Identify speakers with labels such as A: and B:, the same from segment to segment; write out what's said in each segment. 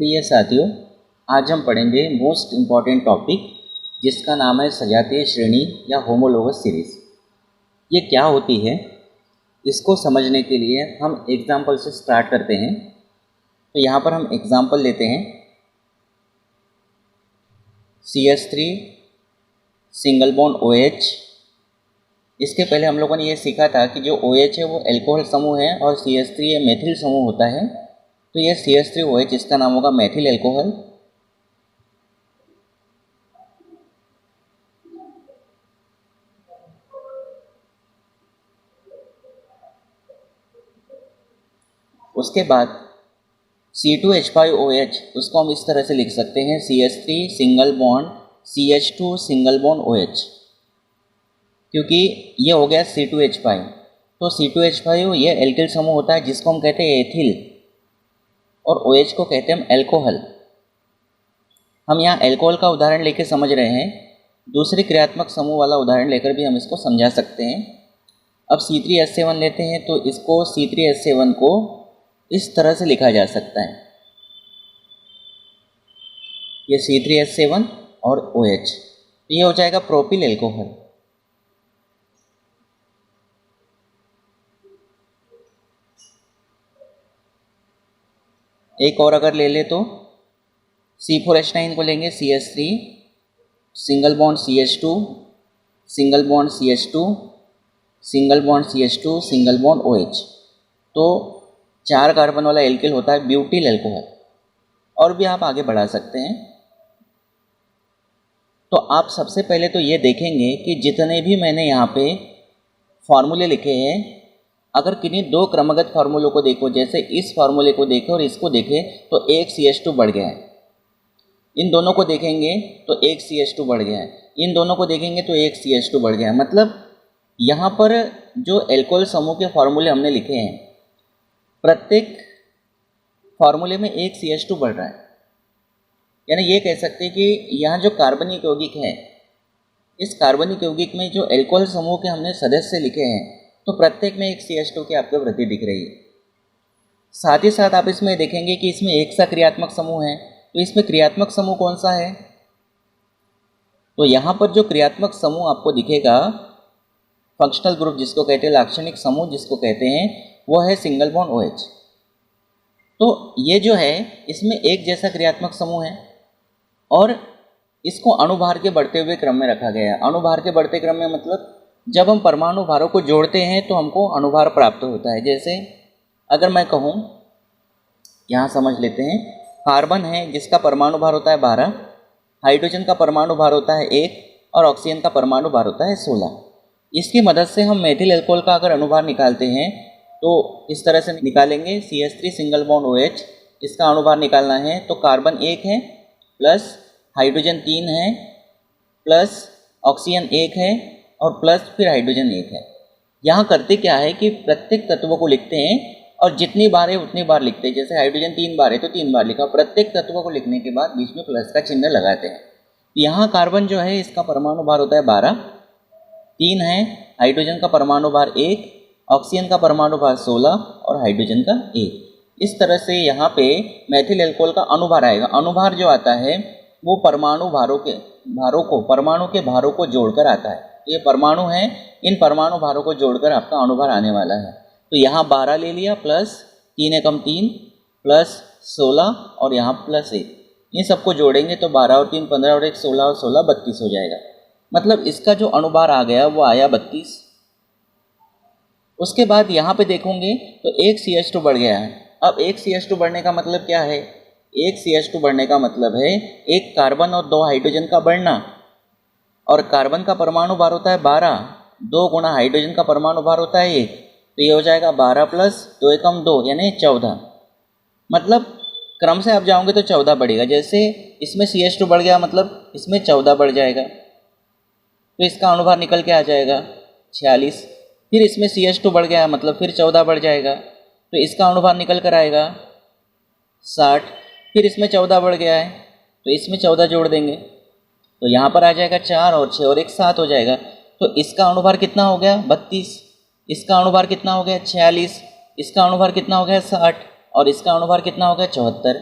A: प्रिय साथियों, आज हम पढ़ेंगे मोस्ट इम्पॉर्टेंट टॉपिक जिसका नाम है सजातीय श्रेणी या होमोलोगस सीरीज़। ये क्या होती है, इसको समझने के लिए हम एग्जाम्पल से स्टार्ट करते हैं। तो यहाँ पर हम एग्जाम्पल लेते हैं CH3 सिंगल बॉन्ड OH। इसके पहले हम लोगों ने ये सीखा था कि जो OH है वो एल्कोहल समूह है और CH3 ये मेथिल समूह होता है। तो ये CH3OH इसका नाम होगा मेथिल एल्कोहल। उसके बाद C2H5OH, उसको हम इस तरह से लिख सकते हैं CH3 single bond CH2 single bond OH, क्योंकि ये हो गया C2H5। तो C2H5 ये एल्किल समूह होता है जिसको हम कहते हैं एथिल, और OH को कहते हैं हम एल्कोहल। हम यहाँ एल्कोहल का उदाहरण लेकर समझ रहे हैं, दूसरी क्रियात्मक समूह वाला उदाहरण लेकर भी हम इसको समझा सकते हैं। अब C3H7 लेते हैं तो इसको C3H7 को इस तरह से लिखा जा सकता है, ये C3H7 और OH, ये हो जाएगा प्रोपिल एल्कोहल। एक और अगर ले ले तो C4H9 को लेंगे CH3 single bond CH2 single bond CH2 single bond CH2 single bond OH। तो 4 कार्बन वाला एल्किल होता है ब्यूटिल एल्कोहल। और भी आप आगे बढ़ा सकते हैं। तो आप सबसे पहले तो ये देखेंगे कि जितने भी मैंने यहाँ पे फॉर्मूले लिखे हैं, अगर किन्हीं 2 क्रमगत फार्मूलों को देखो, जैसे इस फार्मूले को देखें और इसको देखें, तो एक CH2 बढ़ गया है। इन दोनों को देखेंगे तो एक CH2 बढ़ गया है। इन दोनों को देखेंगे तो एक CH2 बढ़ गया है। मतलब यहाँ पर जो एल्कोहल समूह के फार्मूले हमने लिखे हैं, प्रत्येक फार्मूले में एक CH2 बढ़ रहा है। यानी ये कह सकते हैं कि यहाँ जो कार्बनिक यौगिक है, इस कार्बनिक यौगिक में जो एल्कोहल समूह के हमने सदस्य लिखे हैं, तो प्रत्येक में एक CH2 की आपको वृद्धि दिख रही है। साथ ही साथ आप इसमें देखेंगे कि इसमें एक सा क्रियात्मक समूह है। तो इसमें क्रियात्मक समूह कौन सा है? तो यहाँ पर जो क्रियात्मक समूह आपको दिखेगा, फंक्शनल ग्रुप जिसको कहते हैं, लाक्षणिक समूह जिसको कहते हैं, वो है सिंगल बॉन्ड OH। तो ये जो है इसमें एक जैसा क्रियात्मक समूह है और इसको अणुभार के बढ़ते हुए क्रम में रखा गया है। अणुभार के बढ़ते क्रम में मतलब जब हम परमाणु भारों को जोड़ते हैं तो हमको अणुभार प्राप्त होता है। जैसे अगर मैं कहूँ, यहाँ समझ लेते हैं, कार्बन है जिसका परमाणु भार होता है 12, हाइड्रोजन का परमाणु भार होता है 1 और ऑक्सीजन का परमाणु भार होता है 16। इसकी मदद से हम मेथिल एल्कोहल का अगर अणुभार निकालते हैं तो इस तरह से निकालेंगे। CH3 सिंगल बॉन्ड OH, इसका अणुभार निकालना है तो कार्बन 1 है प्लस हाइड्रोजन 3 है प्लस ऑक्सीजन 1 है और प्लस फिर हाइड्रोजन 1 है। यहाँ करते क्या है कि प्रत्येक तत्वों को लिखते हैं और जितनी बार है उतनी बार लिखते हैं। जैसे हाइड्रोजन 3 बार है तो 3 बार लिखा। प्रत्येक तत्वों को लिखने के बाद बीच में प्लस का चिन्ह लगाते हैं। यहाँ कार्बन जो है इसका परमाणु भार होता है 12, 3 है, हाइड्रोजन का परमाणु भार 1, ऑक्सीजन का परमाणु भार 16 और हाइड्रोजन का 1। इस तरह से यहाँ पे मेथिल एल्कोहल का अणुभार आएगा। अणुभार जो आता है वो परमाणु के भारों को जोड़कर आता है। ये परमाणु हैं, इन परमाणु भारों को जोड़कर आपका अणुभार आने वाला है। तो यहाँ 12 ले लिया प्लस 3 एकम 3 प्लस 16 और यहाँ प्लस 1। इन सबको जोड़ेंगे तो 12 और 3 15 और 1 16 और 16 32 हो जाएगा। मतलब इसका जो अणुभार आ गया वो आया 32। उसके बाद यहाँ पे देखोगे तो एक CH2 बढ़ गया है। अब एक CH2 बढ़ने का मतलब क्या है? एक CH2 बढ़ने का मतलब है एक कार्बन और 2 हाइड्रोजन का बढ़ना। और कार्बन का परमाणु भार होता है 12, 2 गुना हाइड्रोजन का परमाणु भार होता है 1, तो ये हो जाएगा 12 प्लस 2 एकम 2 यानी 14। मतलब क्रम से आप जाओगे तो 14 बढ़ेगा। जैसे इसमें CH2 बढ़ गया मतलब इसमें 14 बढ़ जाएगा, तो इसका अणुभार निकल के आ जाएगा 46। फिर इसमें CH2 बढ़ गया मतलब फिर 14 बढ़ जाएगा, तो इसका अणुभार निकल कर आएगा 60। फिर इसमें 14 बढ़ गया है तो इसमें 14 जोड़ देंगे तो यहाँ पर आ जाएगा 4 और 6 और 1 7 हो जाएगा। तो इसका अणुभार कितना हो गया? 32। इसका अणुभार कितना हो गया? 46। इसका अणुभार कितना हो गया? 60 और इसका अणुभार कितना हो गया? 74।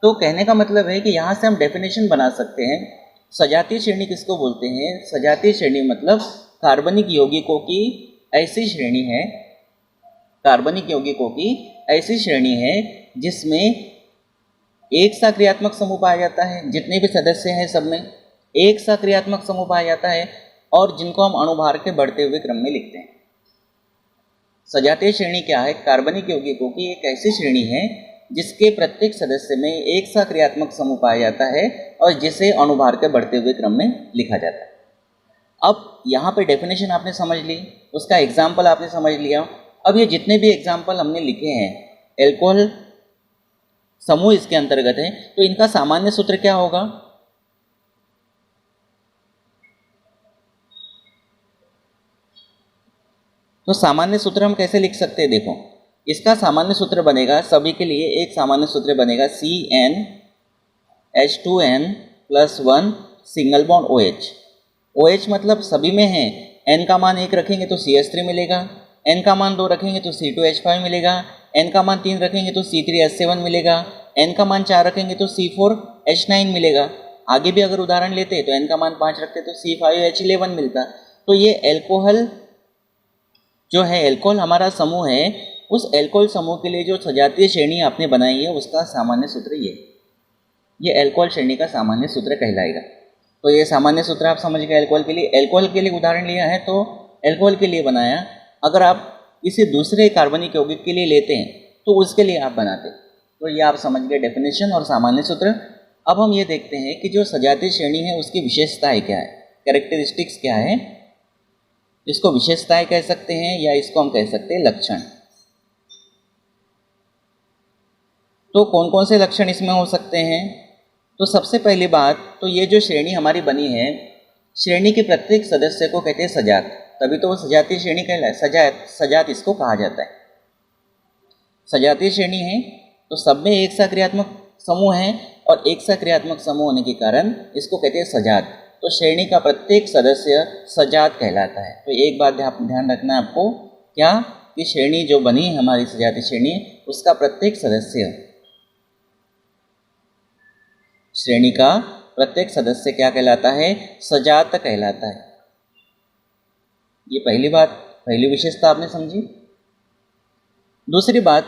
A: तो कहने का मतलब है कि यहाँ से हम डेफिनेशन बना सकते हैं। सजातीय श्रेणी किसको बोलते हैं? सजातीय श्रेणी मतलब कार्बनिक यौगिकों की ऐसी श्रेणी है, कार्बनिक यौगिकों की ऐसी श्रेणी है जिसमें एक सक्रियात्मक समूह पाया जाता है, जितने भी सदस्य हैं सब में एक सक्रियात्मक समूह पाया जाता है, और जिनको हम अणुभार के बढ़ते हुए क्रम में लिखते हैं। सजातीय श्रेणी क्या है? कार्बनिक यौगिकों की एक ऐसी श्रेणी है जिसके प्रत्येक सदस्य में एक सक्रियात्मक समूह पाया जाता है और जिसे अणुभार के बढ़ते हुए क्रम में लिखा जाता है। अब यहाँ पे डेफिनेशन आपने समझ ली, उसका एग्जाम्पल आपने समझ लिया। अब ये जितने भी एग्जाम्पल हमने लिखे हैं, एल्कोहल समूह इसके अंतर्गत है, तो इनका सामान्य सूत्र क्या होगा? तो सामान्य सूत्र हम कैसे लिख सकते हैं? देखो, इसका सामान्य सूत्र बनेगा, सभी के लिए एक सामान्य सूत्र बनेगा CnH2n+1 single bond OH। OH मतलब सभी में है, N का मान 1 रखेंगे तो CH3 मिलेगा, N का मान 2 रखेंगे तो C2H5 मिलेगा, N का मान 3 रखेंगे तो C3H7 मिलेगा, N का मान 4 रखेंगे तो C4H9 मिलेगा। आगे भी अगर उदाहरण लेते तो N का मान 5 रखते तो C5H11 मिलता। तो ये एल्कोहल जो है, एल्कोहल हमारा समूह है, उस एल्कोहल समूह के लिए जो सजातीय श्रेणी आपने बनाई है उसका सामान्य सूत्र ये एल्कोहल श्रेणी का सामान्य सूत्र कहलाएगा। तो ये सामान्य सूत्र आप समझ गए एल्कोहल के लिए। एल्कोहल के लिए उदाहरण लिया है तो एल्कोहल के लिए बनाया, अगर आप किसी दूसरे कार्बनिक यौगिक के लिए लेते हैं तो उसके लिए आप बनाते। तो ये आप समझ गए डेफिनेशन और सामान्य सूत्र। अब हम ये देखते हैं कि जो सजातीय श्रेणी है उसकी विशेषताएं क्या है, कैरेक्टरिस्टिक्स क्या है। इसको विशेषताएं कह सकते हैं या इसको हम कह सकते हैं लक्षण। तो कौन कौन से लक्षण इसमें हो सकते हैं? तो सबसे पहली बात तो ये जो श्रेणी हमारी बनी है, श्रेणी के प्रत्येक सदस्य को कहते हैं सजात, तभी तो वो सजातीय श्रेणी कहलाए। सजात इसको कहा जाता है। सजातीय श्रेणी है तो सब में एक सक्रियात्मक समूह है और एक सक्रियात्मक समूह होने के कारण इसको कहते हैं सजात। तो श्रेणी का प्रत्येक सदस्य सजात कहलाता है। तो एक बात ध्यान रखना है आपको, क्या कि श्रेणी जो बनी है हमारी सजातीय श्रेणी, उसका प्रत्येक सदस्य, श्रेणी का प्रत्येक सदस्य क्या कहलाता है? सजात कहलाता है। ये पहली बात, पहली विशेषता आपने समझी। दूसरी बात,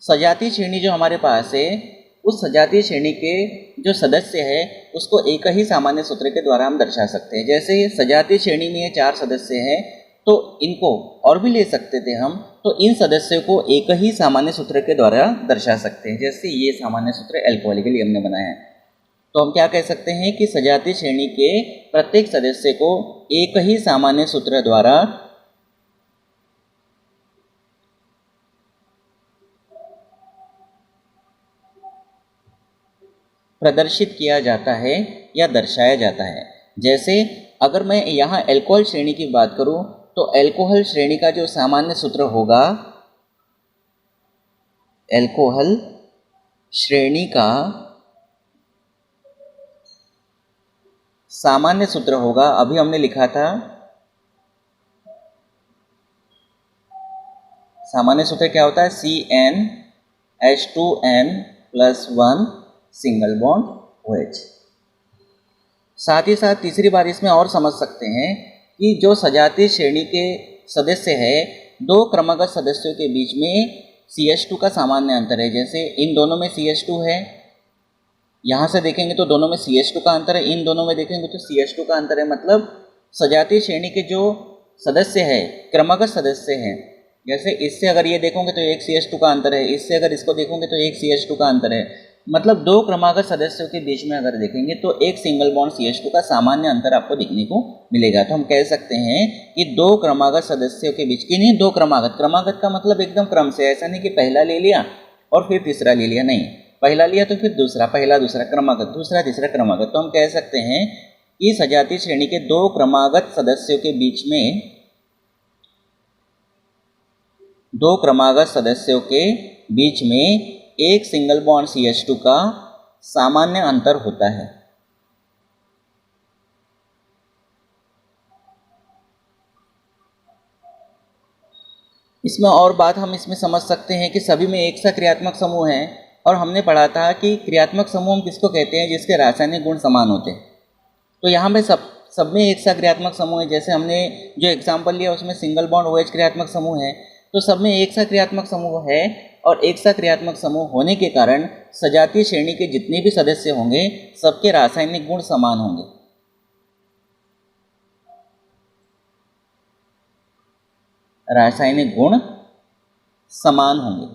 A: सजातीय श्रेणी जो हमारे पास है, उस सजातीय श्रेणी के जो सदस्य है उसको एक ही सामान्य सूत्र के द्वारा हम दर्शा सकते हैं। जैसे सजातीय श्रेणी में ये 4 सदस्य हैं तो इनको और भी ले सकते थे हम, तो इन सदस्यों को एक ही सामान्य सूत्र के द्वारा दर्शा सकते हैं। जैसे ये सामान्य सूत्र एल्कोहल के लिए हमने बनाया है, तो हम क्या कह सकते हैं कि सजातीय श्रेणी के प्रत्येक सदस्य को एक ही सामान्य सूत्र द्वारा प्रदर्शित किया जाता है या दर्शाया जाता है। जैसे अगर मैं यहाँ एल्कोहल श्रेणी की बात करूँ तो एल्कोहल श्रेणी का जो सामान्य सूत्र होगा, एल्कोहल श्रेणी का सामान्य सूत्र होगा, अभी हमने लिखा था सामान्य सूत्र क्या होता है? CnH2n+1 single bond OH। साथ ही साथ तीसरी बात इसमें और समझ सकते हैं कि जो सजातीय श्रेणी के सदस्य है, 2 क्रमागत सदस्यों के बीच में CH2 का सामान्य अंतर है। जैसे इन दोनों में CH2 है, यहाँ से देखेंगे तो दोनों में CH2 का अंतर है, इन दोनों में देखेंगे तो CH2 का अंतर है। मतलब सजातीय श्रेणी के जो सदस्य है, क्रमागत सदस्य हैं, जैसे इससे अगर ये देखोगे तो एक CH2 का अंतर है, इससे अगर इसको देखोगे तो एक CH2 का अंतर है। मतलब 2 क्रमागत सदस्यों के बीच में अगर देखेंगे तो एक सिंगल बॉन्ड CH2 का सामान्य अंतर आपको दिखने को मिलेगा। तो हम कह सकते हैं कि 2 क्रमागत सदस्यों के बीच की, नहीं 2 क्रमागत, क्रमागत का मतलब एकदम क्रम से, ऐसा नहीं कि पहला ले लिया और फिर तीसरा ले लिया, नहीं, पहला लिया तो फिर दूसरा, पहला दूसरा क्रमागत, दूसरा तीसरा क्रमागत। तो हम कह सकते हैं कि सजातीय श्रेणी के 2 क्रमागत सदस्यों के बीच में, 2 क्रमागत सदस्यों के बीच में एक सिंगल बॉन्ड CH2 का सामान्य अंतर होता है। इसमें और बात हम इसमें समझ सकते हैं कि सभी में एक सक्रियात्मक समूह है, और हमने पढ़ा था कि क्रियात्मक समूह हम किसको कहते हैं, जिसके रासायनिक गुण समान होते हैं। तो यहाँ पे सब में एक सा क्रियात्मक समूह है। जैसे हमने जो एग्जाम्पल लिया उसमें सिंगल बॉन्ड OH क्रियात्मक समूह है, तो सब में एक सा क्रियात्मक समूह है। और एक सा क्रियात्मक समूह होने के कारण सजातीय श्रेणी के जितने भी सदस्य होंगे सबके रासायनिक गुण समान होंगे। रासायनिक गुण समान होंगे।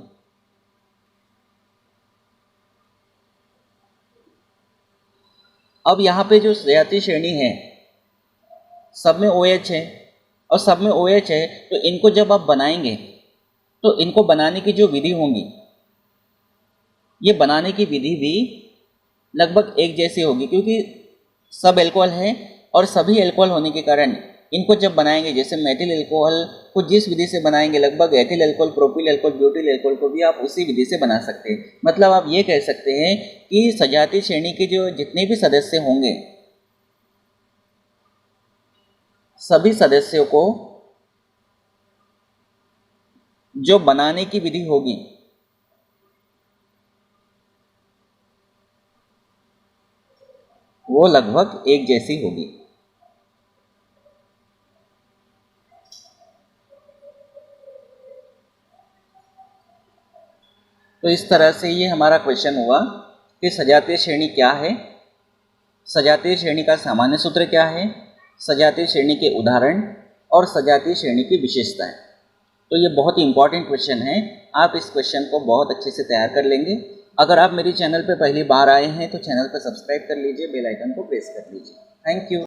A: अब यहाँ पे जो सजातीय श्रेणी है सब में OH है और सब में OH है, तो इनको जब आप बनाएंगे तो इनको बनाने की जो विधि होंगी, ये बनाने की विधि भी लगभग एक जैसी होगी, क्योंकि सब एल्कोहल है और सभी एल्कोहल होने के कारण इनको जब बनाएंगे, जैसे मेथिल एल्कोहल को जिस विधि से बनाएंगे लगभग ethyl alcohol, propyl alcohol, butyl alcohol को भी आप उसी विधि से बना सकते हैं। मतलब आप ये कह सकते हैं कि सजातीय श्रेणी के जो जितने भी सदस्य होंगे सभी सदस्यों को जो बनाने की विधि होगी वो लगभग एक जैसी होगी। तो इस तरह से ये हमारा क्वेश्चन हुआ कि सजातीय श्रेणी क्या है, सजातीय श्रेणी का सामान्य सूत्र क्या है, सजातीय श्रेणी के उदाहरण और सजातीय श्रेणी की विशेषताएं। तो ये बहुत ही इंपॉर्टेंट क्वेश्चन है। आप इस क्वेश्चन को बहुत अच्छे से तैयार कर लेंगे। अगर आप मेरी चैनल पर पहली बार आए हैं तो चैनल पर सब्सक्राइब कर लीजिए, बेल आइकन को प्रेस कर लीजिए। Thank you.